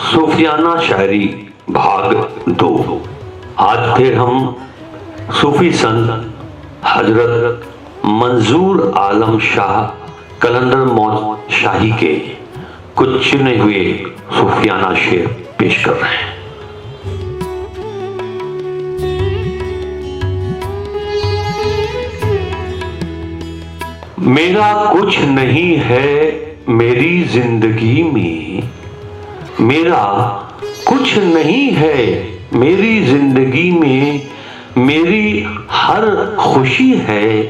सूफियाना शायरी भाग 2। आज फिर हम सूफी संत हजरत मंजूर आलम शाह कलंदर मौत शाही के कुछ चुने हुए सूफियाना शेर पेश कर रहे हैं। मेरा कुछ नहीं है मेरी जिंदगी में, मेरा कुछ नहीं है मेरी जिंदगी में, मेरी हर खुशी है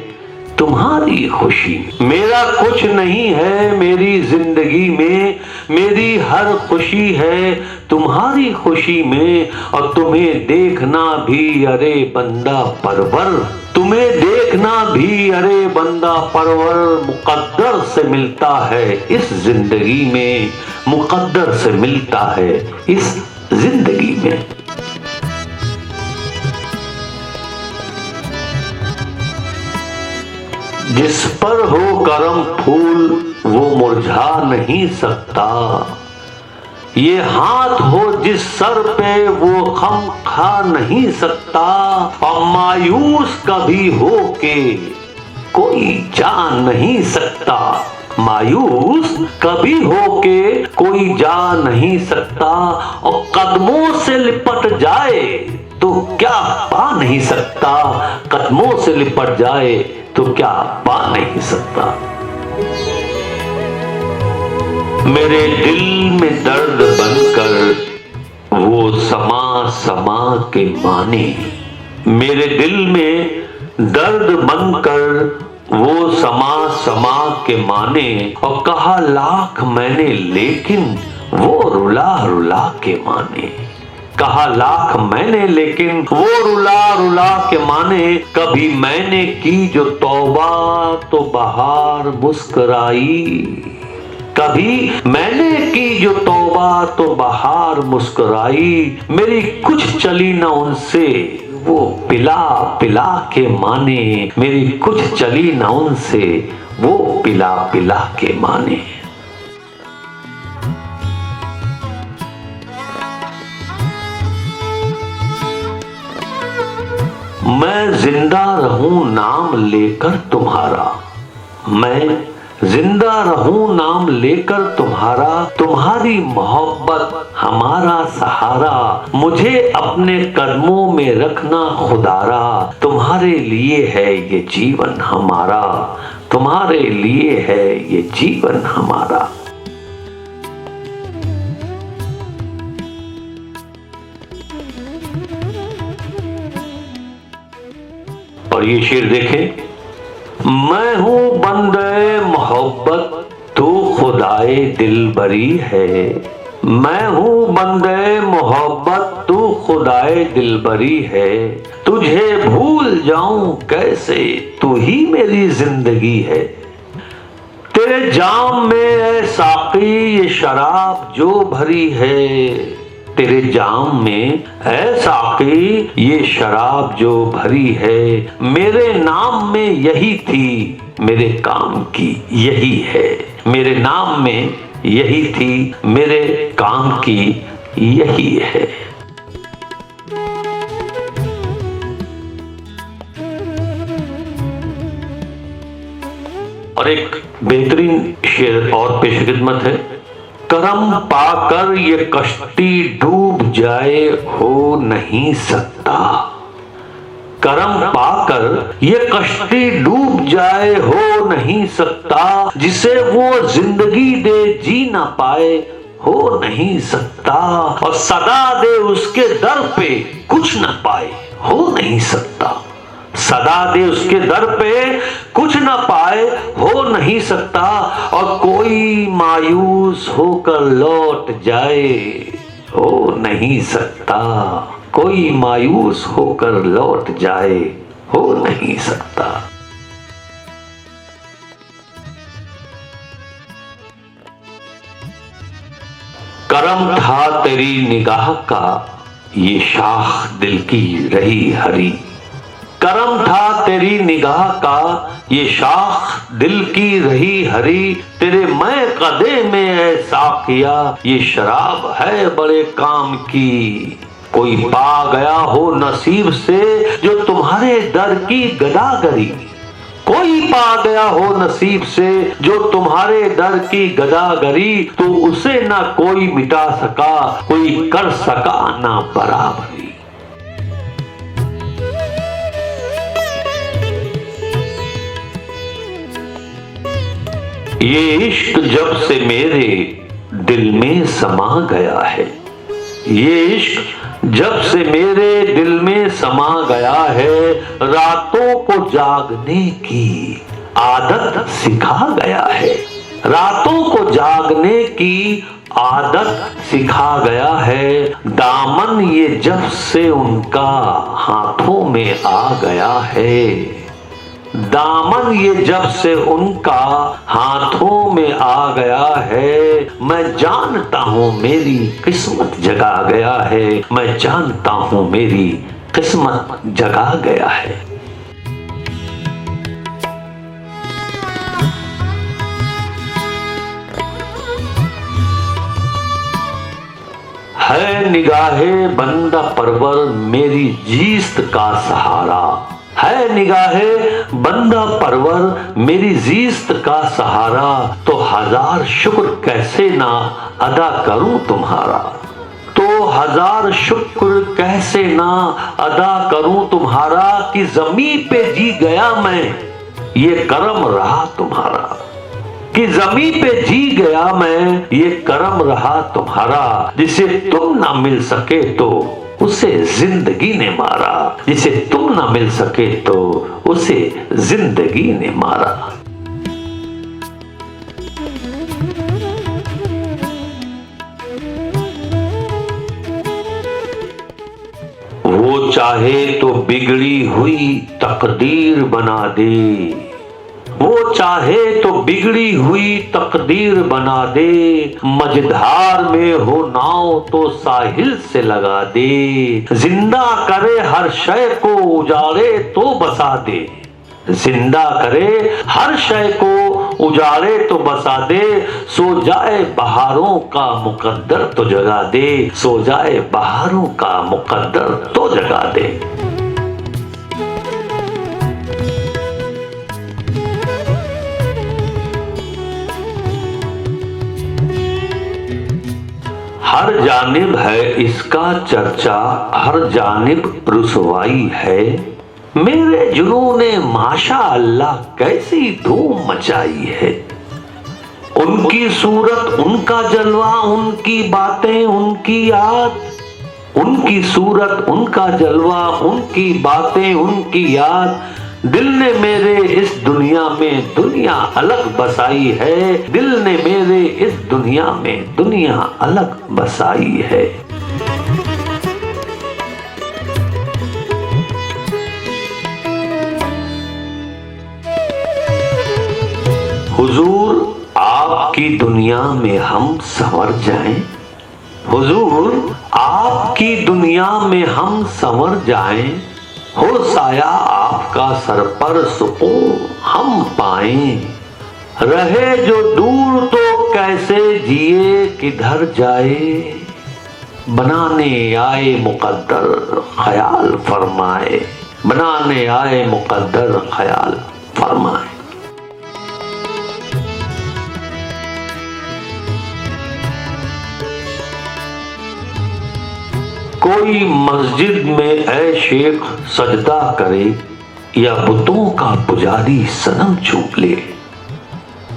तुम्हारी खुशी। मेरा कुछ नहीं है मेरी जिंदगी में, मेरी हर खुशी है तुम्हारी खुशी में। और तुम्हें देखना भी अरे बंदा परवर, तुम्हें देखना भी अरे बंदा परवर, मुकद्दर से मिलता है इस जिंदगी में, मुकद्दर से मिलता है इस जिंदगी में। जिस पर हो करम फूल वो मुरझा नहीं सकता, ये हाथ हो जिस सर पे वो खम खा नहीं सकता। और मायूस कभी हो के कोई जा नहीं सकता, मायूस कभी हो के कोई जा नहीं सकता। और कदमों से लिपट जाए तो क्या पा नहीं सकता, कदमों से लिपट जाए तो क्या पा नहीं सकता। मेरे दिल में दर्द बनकर वो समा समा के माने, मेरे दिल में दर्द बनकर वो समा समा के माने। और कहा लाख मैंने लेकिन वो रुला रुला के माने, कहा लाख मैंने लेकिन वो रुला रुला के माने। कभी मैंने की जो तौबा तो बहार मुस्कुराई, कभी मैंने की जो तौबा तो बहार मुस्कुराई। मेरी कुछ चली न उनसे वो पिला पिला के माने, मेरी कुछ चली न उनसे वो पिला पिला के माने। मैं जिंदा रहूं नाम लेकर तुम्हारा, मैं जिंदा रहूं नाम लेकर तुम्हारा। तुम्हारी मोहब्बत हमारा सहारा, मुझे अपने कदमों में रखना खुदारा। तुम्हारे लिए है ये जीवन हमारा, तुम्हारे लिए है ये जीवन हमारा। और ये शेर देखें, मैं हूं बंदे मोहब्बत तू खुदाए दिलबरी है, मैं हूं बंदे मोहब्बत तू खुदाए दिलबरी है। तुझे भूल जाऊं कैसे तू ही मेरी जिंदगी है। तेरे जाम में है साकी ये शराब जो भरी है, तेरे जाम में है साकी ये शराब जो भरी है। मेरे नाम में यही थी मेरे काम की यही है, मेरे नाम में यही थी मेरे काम की यही है। और एक बेहतरीन शेर और पेश खिदमत है। करम पाकर ये कश्ती डूब जाए हो नहीं सकता, करम पाकर ये कश्ती डूब जाए हो नहीं सकता। जिसे वो जिंदगी दे जी ना पाए हो नहीं सकता। और सदा दे उसके दर पे कुछ ना पाए हो नहीं सकता, सदा दे उसके दर पे कुछ ना पाए हो नहीं सकता। और कोई मायूस होकर लौट जाए हो नहीं सकता, कोई मायूस होकर लौट जाए हो नहीं सकता। करम था तेरी निगाह का ये शाख दिल की रही हरी, करम था तेरी निगाह का, ये शाख दिल की रही हरी, तेरे मैं कदे में ऐसा किया, ये शराब है बड़े काम की। कोई पा गया हो नसीब से जो तुम्हारे दर की गदागरी, कोई पा गया हो नसीब से जो तुम्हारे दर की गदागरी, तो उसे ना कोई मिटा सका, कोई कर सका ना बराबरी। ये इश्क जब से मेरे दिल में समा गया है, ये इश्क जब से मेरे दिल में समा गया है, रातों को जागने की आदत सिखा गया है, रातों को जागने की आदत सिखा गया है। दामन ये जब से उनका हाथों में आ गया है, दामन ये जब से उनका हाथों में आ गया है, मैं जानता हूँ मेरी किस्मत जगा गया है, मैं जानता हूँ मेरी किस्मत जगा गया है। है निगाहे बंदा परवर मेरी जीस्त का सहारा, है निगाहे बंदा परवर मेरी जीस्त का सहारा, तो हजार शुक्र कैसे ना अदा करूं तुम्हारा, तो हजार शुक्र कैसे ना अदा करूं तुम्हारा, कि ज़मीं पे जी गया मैं ये करम रहा तुम्हारा, कि ज़मीं पे जी गया मैं ये करम रहा तुम्हारा, जिसे तुम ना मिल सके तो उसे जिंदगी ने मारा, जिसे तुम ना मिल सके तो उसे जिंदगी ने मारा। वो चाहे तो बिगड़ी हुई तकदीर बना दे, वो चाहे तो बिगड़ी हुई तकदीर बना दे, मझधार में हो नाव तो साहिल से लगा दे, जिंदा करे हर शय को उजाड़े तो बसा दे, जिंदा करे हर शय को उजाड़े तो बसा दे, सो जाए बहारों का मुकद्दर तो जगा दे, सो जाए बहारों का मुकद्दर तो जगा दे। हर जानिब है इसका चर्चा, हर जानिब रुसवाई है, मेरे जुनूने माशा अल्लाह कैसी धूम मचाई है। उनकी सूरत उनका जलवा उनकी बातें उनकी याद, उनकी सूरत उनका जलवा उनकी बातें उनकी याद, दिल ने मेरे इस दुनिया में दुनिया अलग बसाई है, दिल ने मेरे इस दुनिया में दुनिया अलग बसाई है। हुजूर आपकी दुनिया में हम संवर जाएं, हुजूर आपकी दुनिया में हम संवर जाएं, हो साया आपका सर पर सुकून हम पाएं, रहे जो दूर तो कैसे जिए किधर जाए, बनाने आए मुकद्दर ख्याल फरमाए, बनाने आए मुकद्दर ख्याल फरमाए। कोई मस्जिद में ऐ शेख सजदा करे, या बुतों का पुजारी सनम चूम ले,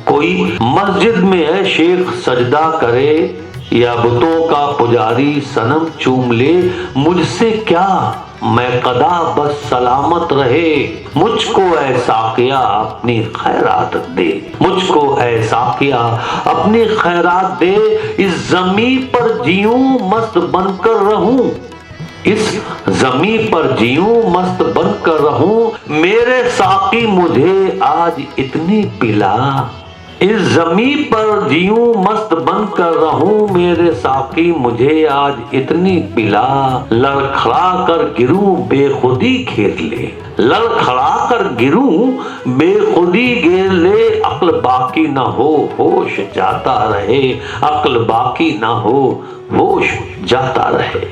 कोई मस्जिद में ऐ शेख सजदा करे, या बुतों का पुजारी सनम चूम ले, मुझसे क्या मैं कदा बस सलामत रहे, मुझको ऐसा किया अपनी खैरात दे, मुझको ऐसा किया अपनी खैरात दे, इस जमी पर जीऊं मस्त बनकर रहूं, इस जमी पर जीऊं मस्त बनकर रहूं, मेरे साकी मुझे आज इतनी पिला, इस जमी पर जीऊं मस्त बन कर रहूं, मेरे साकी मुझे आज इतनी पिला। लड़खड़ा कर गिरूं बेखुदी घेर ले, लड़खड़ा कर गिरूं बेखुदी घेर ले। अक्ल बाकी ना हो होश जाता रहे, अक्ल बाकी ना हो होश जाता रहे।